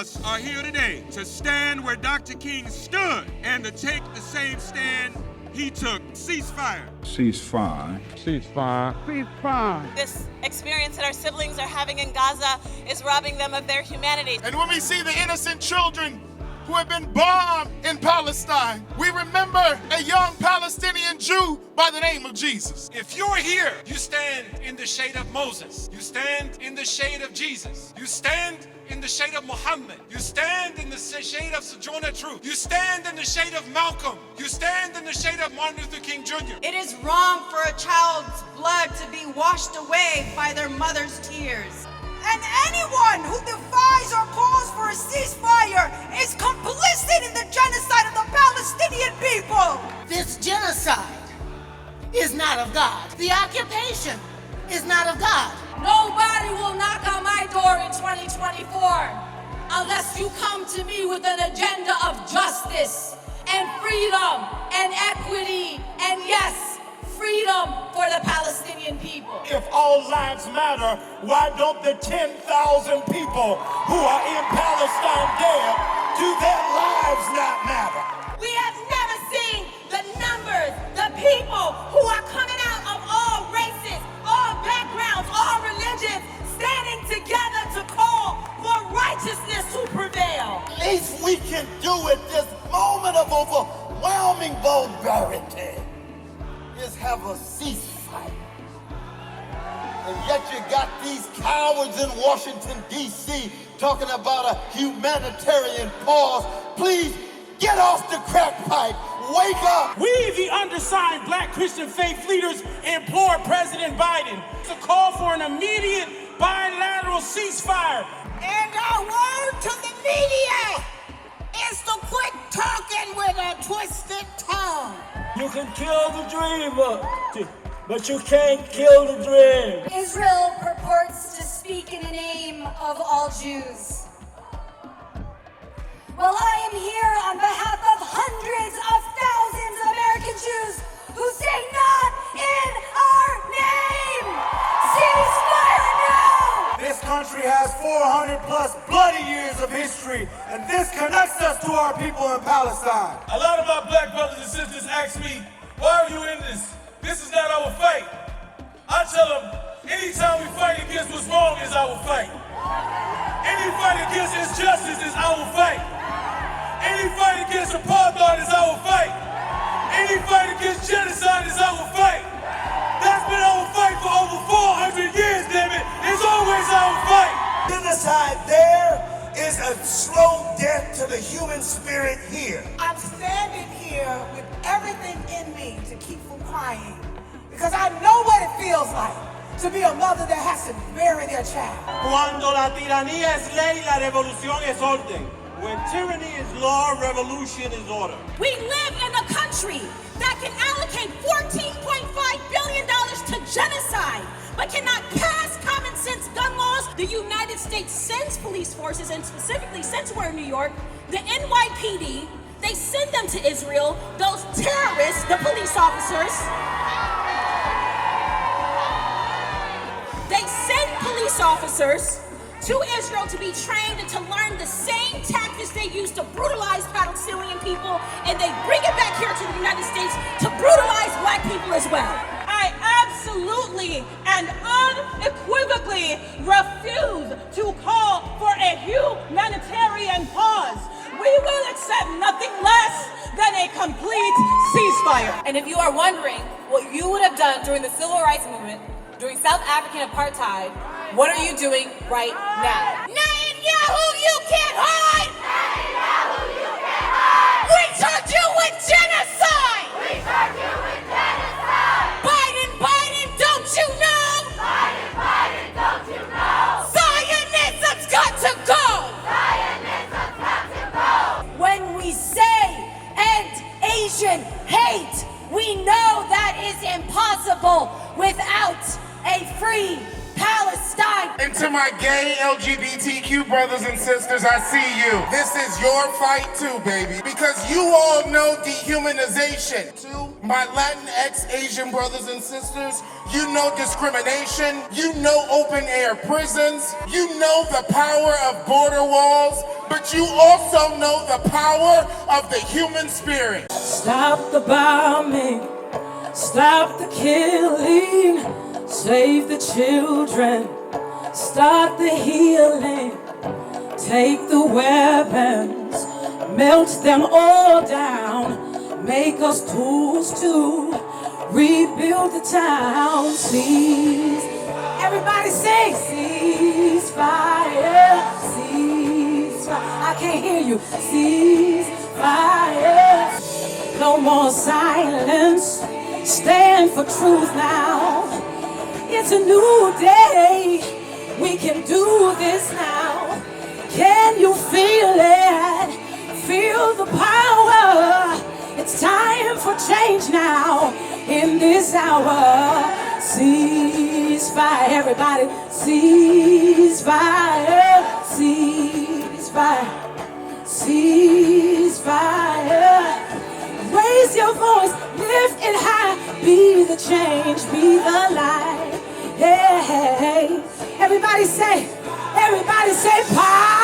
us are here today to stand where Dr. King stood and to take the same stand he took. Ceasefire. Ceasefire. Ceasefire. Ceasefire. This experience that our siblings are having in Gaza is robbing them of their humanity. And when we see the innocent children who have been bombed in Palestine, we remember a young Palestinian Jew by the name of Jesus. If you're here, you stand in the shade of Moses. You stand in the shade of Jesus. You stand in the shade of Muhammad. You stand in the shade of Sojourner Truth. You stand in the shade of Malcolm. You stand in the shade of Martin Luther King Jr. It is wrong for a child's blood to be washed away by their mother's tears. And anyone who defies or calls for a ceasefire is complicit in the genocide of the Palestinian people. This genocide is not of God. The occupation is not of God. Nobody will knock on my door in 2024 unless you come to me with an agenda of justice and freedom and equity and yes, freedom for the Palestinian people. If all lives matter, why don't the 10,000 people who are in Palestine dead, do their lives not matter? We have never seen the numbers, the people who are coming out of all races, all backgrounds, all religions, standing together to call for righteousness to prevail. At least we can do it. This moment of overwhelming vulgarity is have a ceasefire. And yet you got these cowards in Washington, D.C. talking about a humanitarian pause. Please get off the crack pipe. Wake up. We, the undersigned Black Christian faith leaders, implore President Biden to call for an immediate bilateral ceasefire. And our word to the media is to quit talking with a twisted tongue. You can kill the dream, but you can't kill the dream. Israel purports to speak in the name of all Jews. Well, I am here on behalf of hundreds of thousands of American Jews who say not in our name. Ceasefire now! This country has 400 plus bloody years of history, and this connects us to our people in Palestine. A lot of my black brothers and sisters ask me, why are you in this? This is not our fight. I tell them, anytime we fight against what's wrong is our fight. Any fight against injustice is our fight. Any fight against apartheid is our fight. Any fight against genocide is our fight. That's been our fight for over 400 years, damn it. It's always our fight. Genocide there is a slow death to the human spirit here. I'm standing here with everything in me to keep from crying because I know what it feels like to be a mother that has to bury their child. Cuando la tiranía es ley, la revolución es orden. When tyranny is law, revolution is order. We live in a country that can allocate $14.5 billion to genocide, but cannot pass common sense gun laws. The United States sends police forces, and specifically since we're in New York, the NYPD, they send them to Israel, those terrorists, the police officers. They send police officers to Israel to be trained and to learn the same tactics they used to brutalize Palestinian people, and they bring it back here to the United States to brutalize black people as well. I absolutely and unequivocally refuse to call for a humanitarian pause. We will accept nothing less than a complete ceasefire. And if you are wondering what you would have done during the Civil Rights Movement, during South African apartheid, what are you doing right now? Netanyahu, you can't hide! Netanyahu, you can't hide! We charge you with genocide! We charge you with genocide! Biden, don't you know? Biden, don't you know? Zionism's got to go! Zionism's got to go! When we say end Asian hate, we know that is impossible without a free Palestine. And to my gay LGBTQ brothers and sisters, I see you. This is your fight too, baby. Because you all know dehumanization. To my Latinx Asian brothers and sisters, you know discrimination. You know open air prisons. You know the power of border walls. but you also know the power of the human spirit. Stop the bombing, stop the killing, save the children, start the healing, take the weapons, melt them all down, make us tools to rebuild the town. Cease, everybody sing, ceasefire, ceasefire. I can't hear you. Ceasefire. No more silence. Stand for truth now. It's a new day. We can do this now. Can you feel it? Feel the power. It's time for change now. In this hour, ceasefire, everybody, ceasefire, ceasefire, ceasefire. Raise your voice, lift it high, be the change, be the light. Hey, everybody say, power.